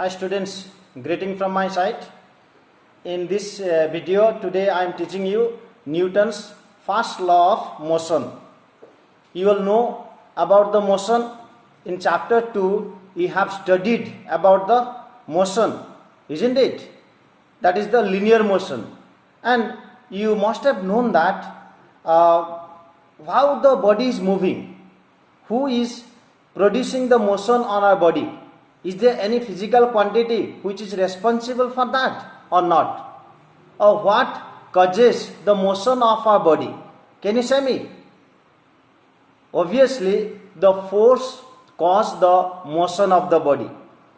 Hi students, greeting from my side. In this video today I am teaching you Newton's first law of motion. You will know about the motion. In chapter 2 we have studied about the motion, isn't it? That is the linear motion, and you must have known that how the body is moving. Who is producing the motion on our body? Is there any physical quantity which is responsible for that or not? Or what causes the motion of our body? Can you say me? Obviously, the force causes the motion of the body.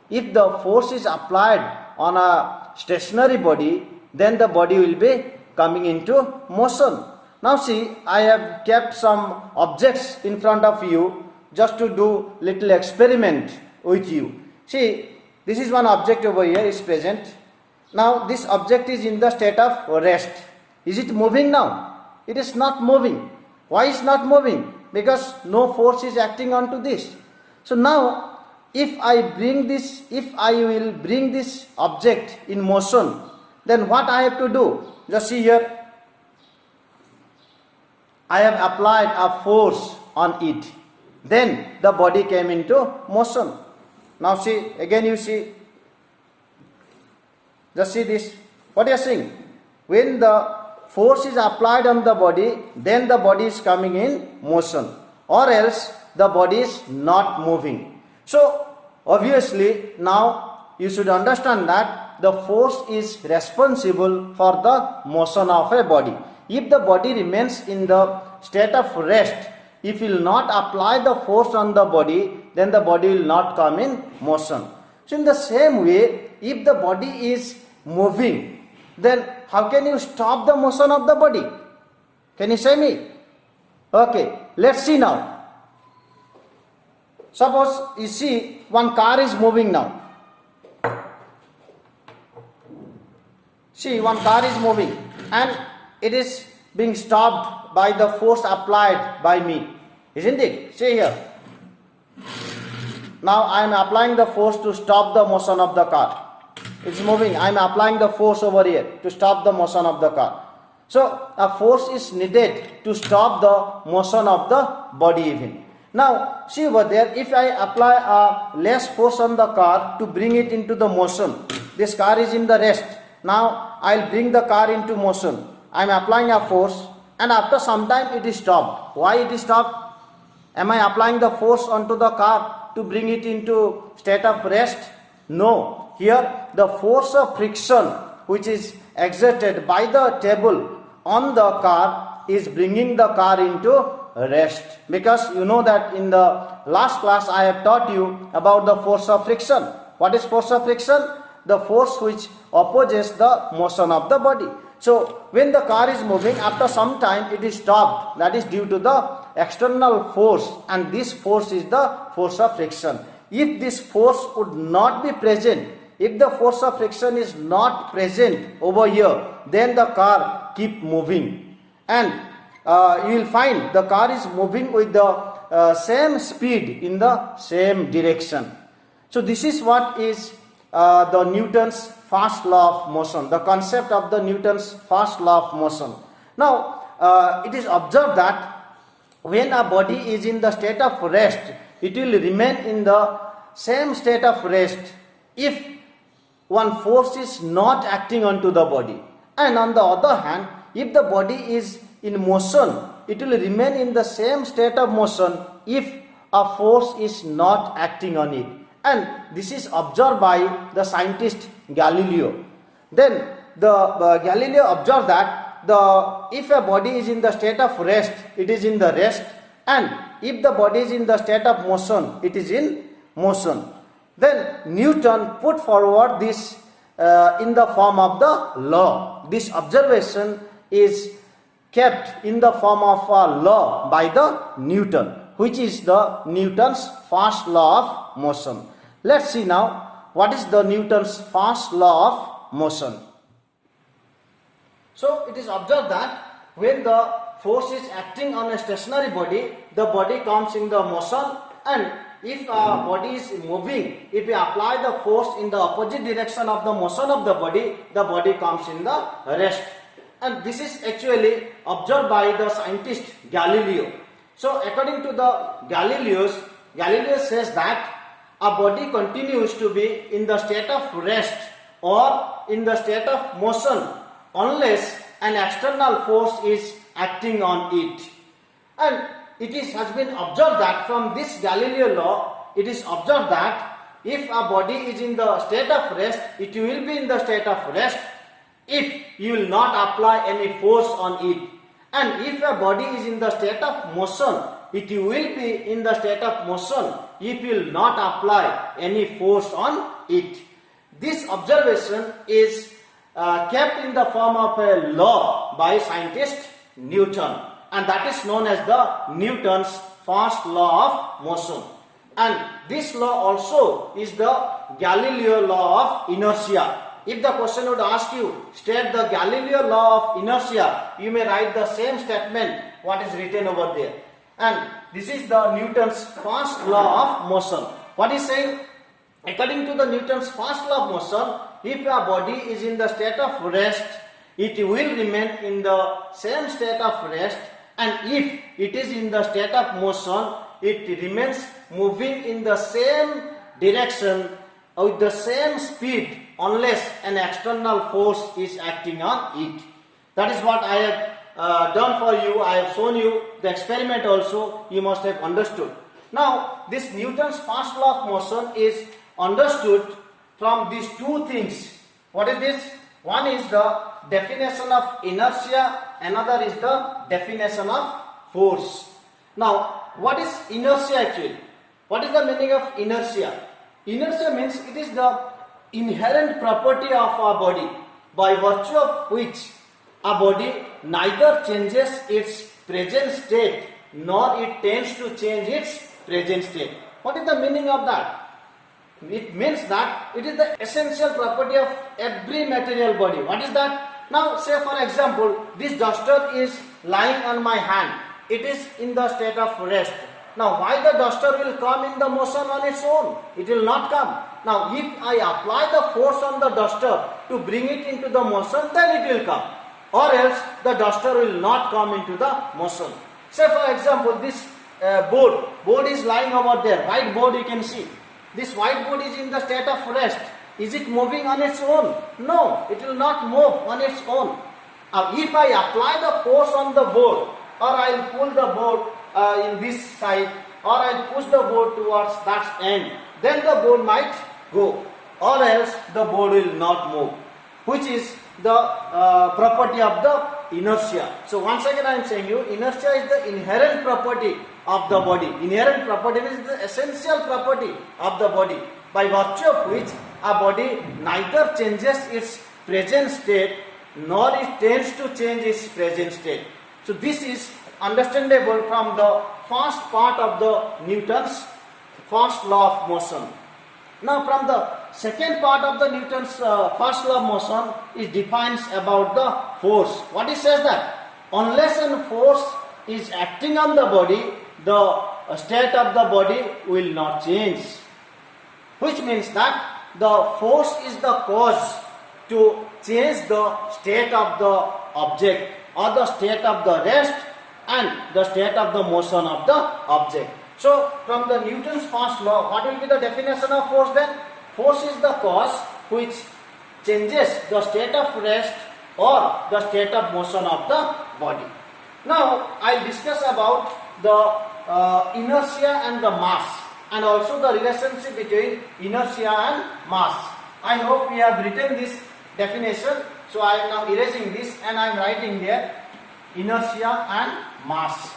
If the force is applied on a stationary body, then the body will be coming into motion. Now see, I have kept some objects in front of you just to do little experiment with you. See, this is one object over here is present. Now this object is in the state of rest. Is it moving now? It is not moving. Why is not moving? Because no force is acting onto this. So now if I will bring this object in motion, then what I have to do? Just see here. I have applied a force on it. Then the body came into motion. Now see, again you see. Just see this. What you are seeing? When the force is applied on the body, then the body is coming in motion. Or else the body is not moving. So obviously now you should understand that the force is responsible for the motion of a body. If the body remains in the state of rest, if you will not apply the force on the body, then the body will not come in motion. So in the same way, if the body is moving, then how can you stop the motion of the body? Can you say me? Okay, let's see now. Suppose you see one car is moving now. See, one car is moving and it is being stopped by the force applied by me. Isn't it? See here. Now I am applying the force to stop the motion of the car. It's moving. I am applying the force over here to stop the motion of the car. So a force is needed to stop the motion of the body even. Now see over there, if I apply a less force on the car to bring it into the motion, this car is in the rest. Now I will bring the car into motion. I am applying a force and after some time it is stopped. Why it is stopped? Am I applying the force onto the car to bring it into state of rest? No. Here the force of friction which is exerted by the table on the car is bringing the car into rest. Because you know that in the last class I have taught you about the force of friction. What is force of friction? The force which opposes the motion of the body. So when the car is moving, after some time it is stopped. That is due to the external force, and this force is the force of friction. If this force would not be present, if the force of friction is not present over here, then the car keep moving, and you will find the car is moving with the same speed in the same direction. So this is what is the Newton's first law of motion, the concept of the Newton's first law of motion. Now it is observed that when a body is in the state of rest, it will remain in the same state of rest if one force is not acting onto the body. And on the other hand, if the body is in motion, it will remain in the same state of motion if a force is not acting on it. And this is observed by the scientist Galileo. Then the Galileo observed that if a body is in the state of rest, it is in the rest, and if the body is in the state of motion, it is in motion. Then Newton put forward this in the form of the law. This observation is kept in the form of a law by the Newton, which is the Newton's first law of motion. Let's see now what is the Newton's first law of motion. So it is observed that when the force is acting on a stationary body, the body comes in the motion, and if a body is moving, if we apply the force in the opposite direction of the motion of the body comes in the rest. And this is actually observed by the scientist Galileo. So according to the Galileo says that a body continues to be in the state of rest or in the state of motion unless an external force is acting on it. And has been observed that from this Galileo law, it is observed that if a body is in the state of rest, it will be in the state of rest if you will not apply any force on it. And if a body is in the state of motion, it will be in the state of motion if you will not apply any force on it. This observation is kept in the form of a law by scientist Newton, and that is known as the Newton's first law of motion. And this law also is the Galileo law of inertia. If the question would ask you, state the Galileo law of inertia, you may write the same statement what is written over there. And this is the Newton's first law of motion. What is saying? According to the Newton's first law of motion, if a body is in the state of rest, it will remain in the same state of rest, and if it is in the state of motion, it remains moving in the same direction with the same speed unless an external force is acting on it. That is what I have done for you. I have shown you the experiment also. You must have understood. Now, this Newton's first law of motion is understood from these two things. What is this? One is the definition of inertia, another is the definition of force. Now, what is inertia actually? What is the meaning of inertia? Inertia means it is the inherent property of our body by virtue of which a body neither changes its present state nor it tends to change its present state. What is the meaning of that? It means that it is the essential property of every material body. What is that? Now, say for example, this duster is lying on my hand. It is in the state of rest. Now, why the duster will come in the motion on its own? It will not come. Now, if I apply the force on the duster to bring it into the motion, then it will come. Or else, the duster will not come into the motion. Say for example, this board is lying over there. White board you can see. This white board is in the state of rest. Is it moving on its own? No, it will not move on its own. If I apply the force on the board, or I will pull the board in this side, or I will push the board towards that end, then the board might go, or else the board will not move, which is the property of the inertia. So once again I am saying you, inertia is the inherent property of the body. Inherent property is the essential property of the body by virtue of which a body neither changes its present state nor it tends to change its present state. So this is understandable from the first part of the Newton's first law of motion. Now from the second part of the Newton's first law of motion, it defines about the force. What it says that unless a force is acting on the body, the state of the body will not change. Which means that the force is the cause to change the state of the object or the state of the rest and the state of the motion of the object. So from the Newton's first law, what will be the definition of force then? Force is the cause which changes the state of rest or the state of motion of the body. Now I will discuss about the inertia and the mass, and also the relationship between inertia and mass. I hope we have written this definition. So I am now erasing this and I am writing there inertia and mass.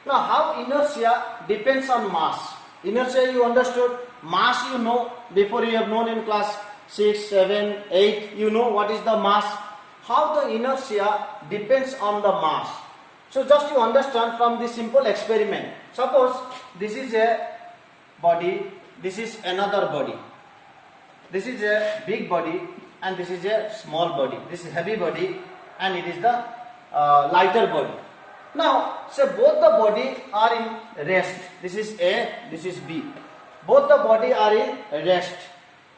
Now how inertia depends on mass? Inertia you understood, mass you know, before you have known in class 6, 7, 8, you know what is the mass. How the inertia depends on the mass. So just you understand from this simple experiment. Suppose this is a body, this is another body. This is a big body and this is a small body. This is heavy body and it is the lighter body. Now, say both the body are in rest. This is A, this is B. Both the body are in rest.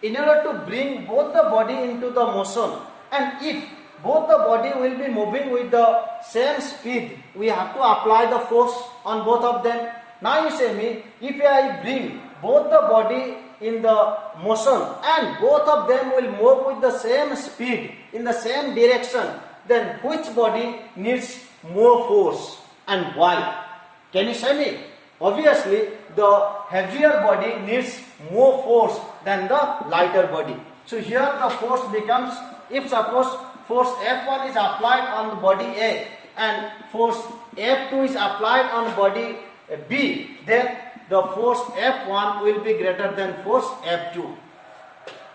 In order to bring both the body into the motion, and if both the body will be moving with the same speed, we have to apply the force on both of them. Now you say me, if I bring both the body in the motion and both of them will move with the same speed in the same direction, then which body needs more force and why? Can you say me? Obviously, the heavier body needs more force than the lighter body. So here the force becomes, if suppose force F1 is applied on body A and force F2 is applied on body B, then the force F1 will be greater than force F2.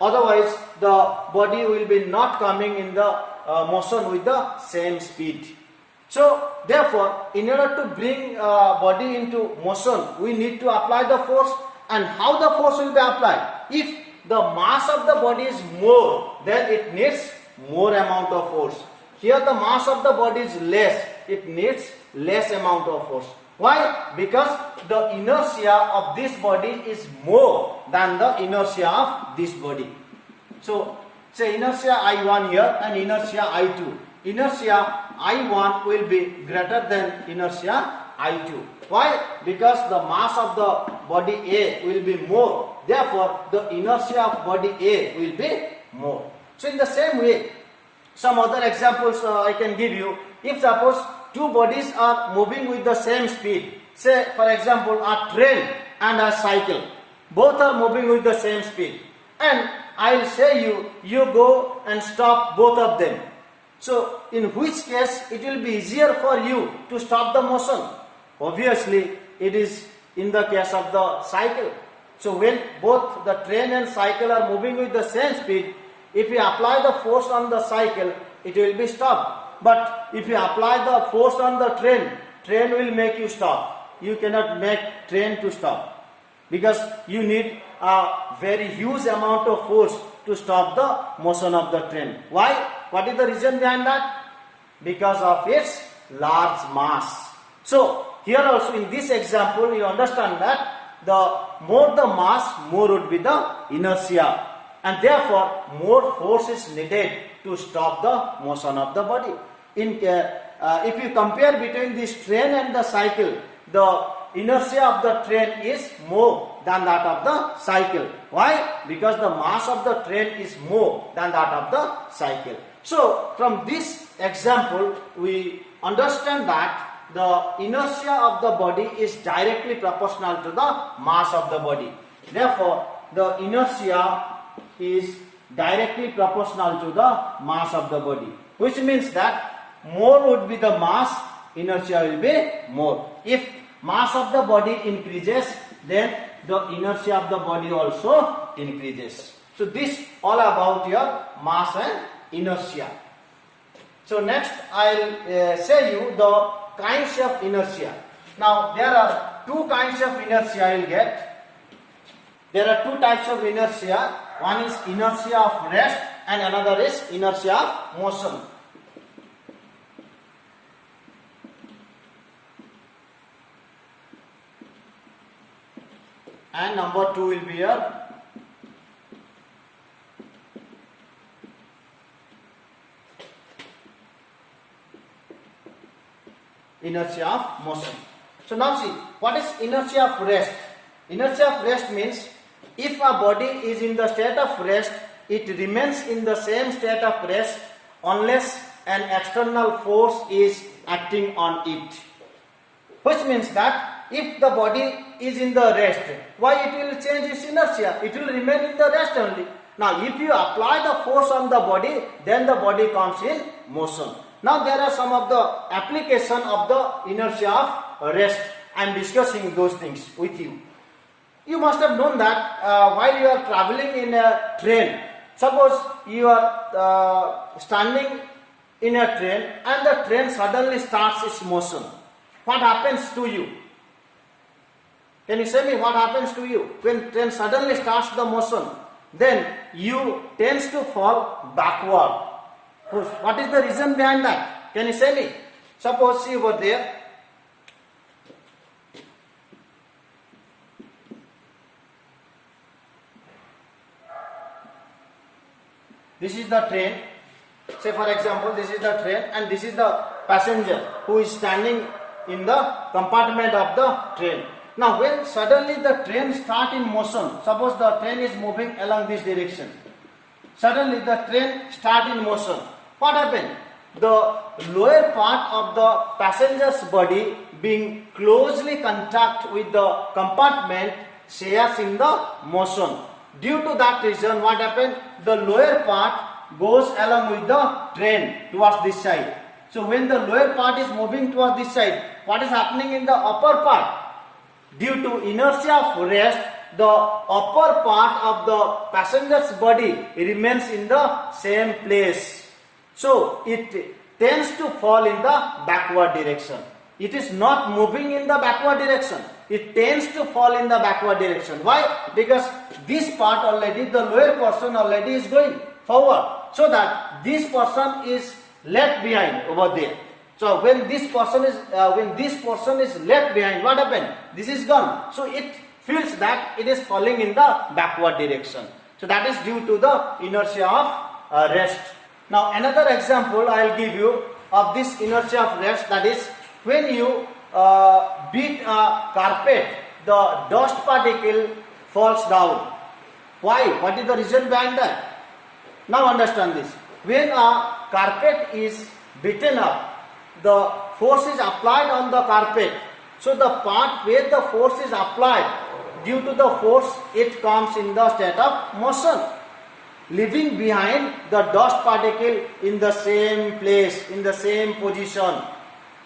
Otherwise, the body will be not coming in the motion with the same speed. So, therefore, in order to bring body into motion, we need to apply the force. And how the force will be applied? If the mass of the body is more, then it needs more amount of force. Here the mass of the body is less, it needs less amount of force. Why? Because the inertia of this body is more than the inertia of this body. So, say inertia I1 here and inertia I2. Inertia I1 will be greater than inertia I2. Why? Because the mass of the body A will be more. Therefore, the inertia of body A will be more. So, in the same way, some other examples I can give you. If suppose two bodies are moving with the same speed, say for example a train and a cycle, both are moving with the same speed, and I will say you go and stop both of them. So, in which case it will be easier for you to stop the motion? Obviously, it is in the case of the cycle. So, when both the train and cycle are moving with the same speed, if you apply the force on the cycle, it will be stopped. But if you apply the force on the train, train will make you stop. You cannot make train to stop, because you need a very huge amount of force to stop the motion of the train. Why? What is the reason behind that? Because of its large mass. So, here also in this example, you understand that the more the mass, more would be the inertia. And therefore, more force is needed to stop the motion of the body. If you compare between this train and the cycle, the inertia of the train is more than that of the cycle. Why? Because the mass of the train is more than that of the cycle. So, from this example, we understand that the inertia of the body is directly proportional to the mass of the body. Therefore, the inertia is directly proportional to the mass of the body, which means that more would be the mass, inertia will be more. If mass of the body increases, then the inertia of the body also increases. So this all about your mass and inertia. So next I will say you the kinds of inertia. Now there are two kinds of inertia you will get. There are two types of inertia. One is inertia of rest and another is inertia of motion. And number 2 will be your inertia of motion. So now see, what is inertia of rest? Inertia of rest means if a body is in the state of rest, it remains in the same state of rest unless an external force is acting on it. Which means that if the body is in the rest, why it will change its inertia? It will remain in the rest only. Now if you apply the force on the body, then the body comes in motion. Now there are some of the application of the inertia of rest. I am discussing those things with you. You must have known that while you are traveling in a train, suppose you are standing in a train and the train suddenly starts its motion. What happens to you? Can you say me what happens to you? When train suddenly starts the motion, then you tends to fall backward. What is the reason behind that? Can you say me? Suppose you were there this is the train. Say for example, this is the train and this is the passenger who is standing in the compartment of the train. Now when suddenly the train start in motion, suppose the train is moving along this direction. Suddenly the train start in motion. What happened? The lower part of the passenger's body being closely contact with the compartment shares in the motion. Due to that reason, what happened? The lower part goes along with the train towards this side. So when the lower part is moving towards this side, what is happening in the upper part? Due to inertia of rest, the upper part of the passenger's body remains in the same place. So it tends to fall in the backward direction. It is not moving in the backward direction. It tends to fall in the backward direction. Why? Because this part already, the lower portion already is going forward. So that this portion is left behind over there. So when this portion is left behind, what happened? This is gone. So it feels that it is falling in the backward direction. So that is due to the inertia of rest. Now another example I will give you of this inertia of rest, that is when you beat a carpet, the dust particle falls down. Why? What is the reason behind that? Now understand this. When a carpet is beaten up, the force is applied on the carpet. So the part where the force is applied, due to the force, it comes in the state of motion, leaving behind the dust particle in the same place, in the same position.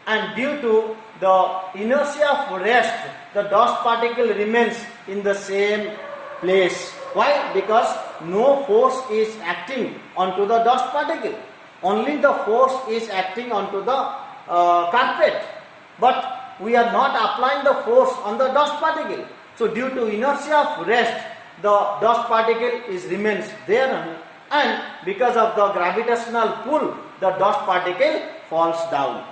And due to the inertia of rest, the dust particle remains in the same place. Why? Because no force is acting onto the dust particle. Only the force is acting onto the carpet. But we are not applying the force on the dust particle. So due to inertia of rest, the dust particle remains there, and because of the gravitational pull, the dust particle falls down.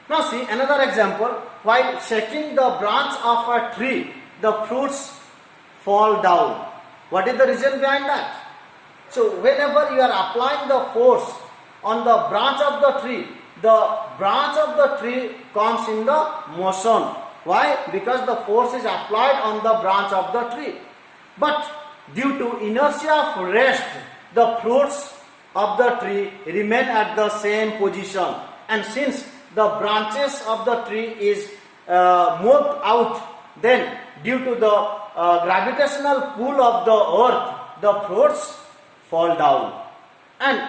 Now see another example. While shaking the branch of a tree, the fruits fall down. What is the reason behind that? So whenever you are applying the force on the branch of the branch of the tree comes in the motion. Why? Because the force is applied on the branch of the tree. But due to inertia of rest, the fruits of the tree remain at the same position. And since the branches of the tree is moved out, then due to the gravitational pull of the earth, the fruits fall down. And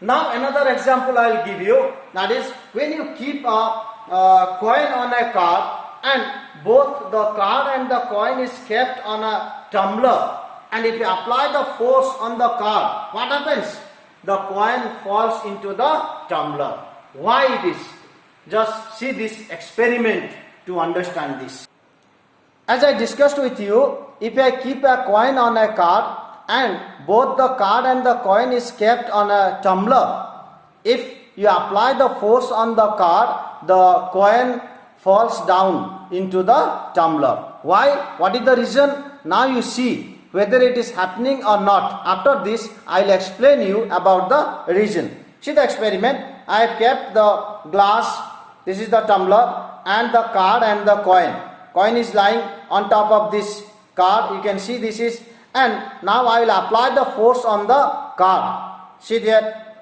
now another example I will give you, that is when you keep a coin on a card and both the card and the coin is kept on a tumbler, and if you apply the force on the card, what happens? The coin falls into the tumbler. Why it is? Just see this experiment to understand this. As I discussed with you, if I keep a coin on a card and both the card and the coin is kept on a tumbler, if you apply the force on the card, the coin falls down into the tumbler. Why? What is the reason? Now you see whether it is happening or not. After this, I will explain you about the reason. See the experiment. I have kept the glass, this is the tumbler, and the card and the coin. Coin is lying on top of this card. You can see this is, and now I will apply the force on the card. See there.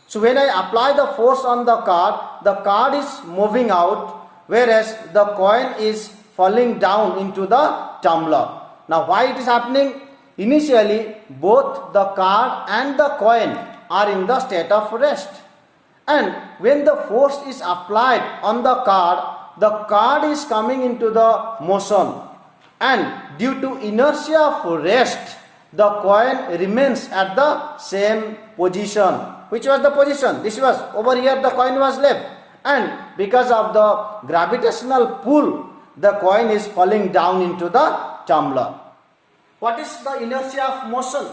So when I apply the force on the card is moving out, whereas the coin is falling down into the tumbler. Now why it is happening? Initially both the card and the coin are in the state of rest. And when the force is applied on the card is coming into the motion. And due to inertia of rest, the coin remains at the same position. Which was the position? This was over here, the coin was left. And because of the gravitational pull, the coin is falling down into the tumbler. What is the inertia of motion?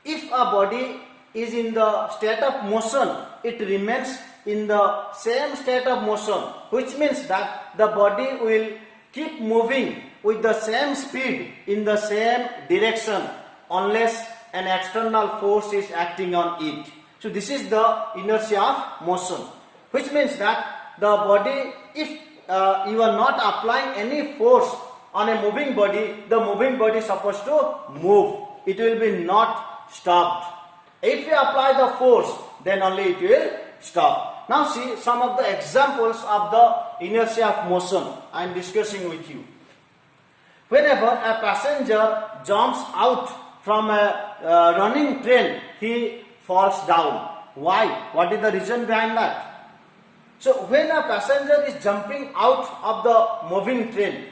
If a body is in the state of motion, it remains in the same state of motion, which means that the body will keep moving with the same speed in the same direction unless an external force is acting on it. So this is the inertia of motion, which means that the body, if you are not applying any force on a moving body, the moving body is supposed to move. It will be not stopped. If you apply the force, then only it will stop. Now see some of the examples of the inertia of motion I am discussing with you. Whenever a passenger jumps out from a running train, he falls down. Why? What is the reason behind that? So when a passenger is jumping out of the moving train,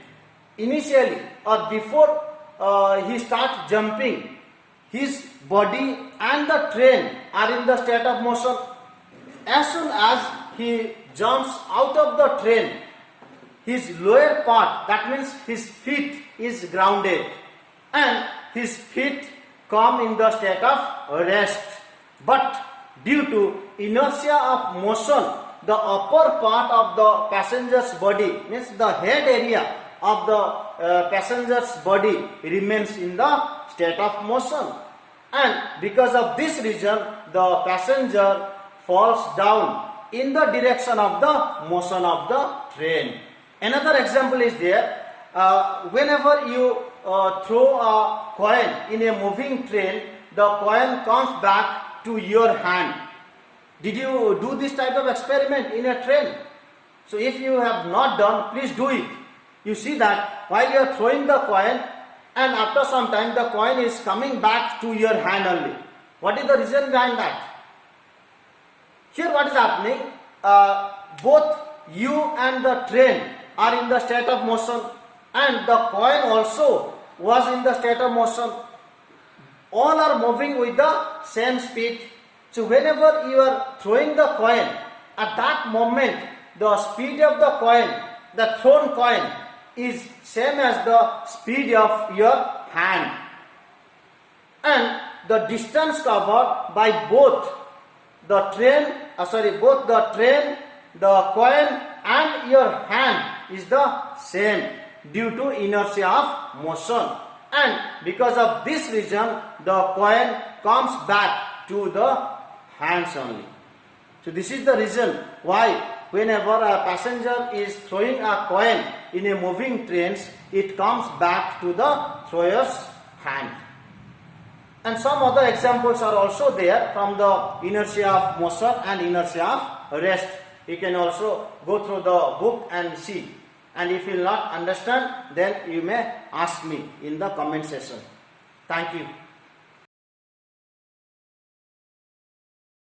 initially or before he starts jumping, his body and the train are in the state of motion. As soon as he jumps out of the train, his lower part, that means his feet, is grounded and his feet come in the state of rest. But due to inertia of motion, the upper part of the passenger's body, means the head area of the passenger's body, remains in the state of motion. And because of this reason, the passenger falls down in the direction of the motion of the train. Another example is there. Whenever you throw a coin in a moving train, the coin comes back to your hand. Did you do this type of experiment in a train? So if you have not done, please do it. You see that while you are throwing the coin, and after some time the coin is coming back to your hand only. What is the reason behind that? Here what is happening? Both you and the train are in the state of motion, and the coin also was in the state of motion. All are moving with the same speed. So whenever you are throwing the coin, at that moment the speed of the coin, the thrown coin, is same as the speed of your hand, and the distance covered by both the train, the coin and your hand is the same due to inertia of motion. And because of this reason, the coin comes back to the hands only. So this is the reason why whenever a passenger is throwing a coin in a moving train, it comes back to the thrower's hand. And some other examples are also there from the inertia of motion and inertia of rest. You can also go through the book and see. And if you will not understand, then you may ask me in the comment section. Thank you.